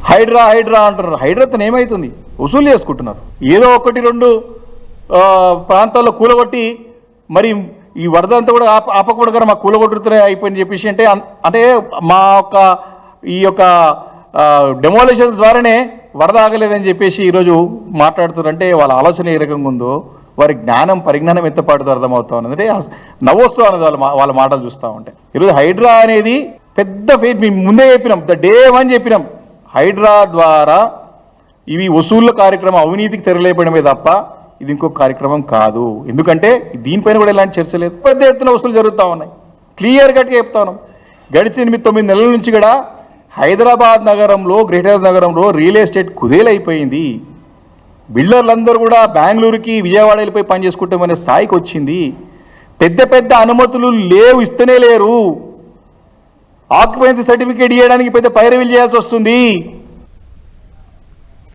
హైడ్రా హైడ్రా అంటున్నారు. హైడ్రాతో ఏమవుతుంది? వసూలు చేసుకుంటున్నారు. ఏదో ఒకటి రెండు ప్రాంతాల్లో కూలగొట్టి మరి ఈ వరద అంతా కూడా ఆపకూడదు, మా కూలగొట్టుతూనే అయిపోయింది చెప్పేసి అంటే మా యొక్క ఈ యొక్క డెమోలిషన్స్ ద్వారానే వరద ఆగలేదని చెప్పేసి ఈరోజు మాట్లాడుతున్నారంటే వాళ్ళ ఆలోచన ఏ రకంగా ఉందో, వారి జ్ఞానం పరిజ్ఞానం ఎంత పాటుతో అర్థమవుతా ఉన్నది. అంటే నవ్వొస్తూ ఉన్నది వాళ్ళ మాటలు చూస్తూ ఉంటే. ఈరోజు హైడ్రా అనేది పెద్ద ఫేట్. మేము ముందే చెప్పినాం, డే 1 చెప్పినాం, హైడ్రా ద్వారా ఇవి వసూళ్ల కార్యక్రమం అవినీతికి తెరలేపడమే తప్ప ఇది ఇంకొక కార్యక్రమం కాదు. ఎందుకంటే దీనిపైన కూడా ఎలాంటి చర్చ లేదు. పెద్ద ఎత్తున వసూలు జరుగుతూ ఉన్నాయి. క్లియర్ కట్గా చెప్తా ఉన్నాం. గడిచిన 8-9 నెలల నుంచి కూడా హైదరాబాద్ నగరంలో, గ్రేటర్ నగరంలో రియల్ ఎస్టేట్ కుదేలైపోయింది. బిల్డర్లందరూ కూడా బెంగళూరుకి, విజయవాడ వెళ్ళిపోయి పనిచేసుకుంటామనే స్థాయికి వచ్చింది. పెద్ద పెద్ద అనుమతులు లేవు, ఇస్తూనే లేరు. ఆక్యుపెన్సీ సర్టిఫికేట్ ఇవ్వడానికి పెద్ద పైరవీలు చేయాల్సి వస్తుంది.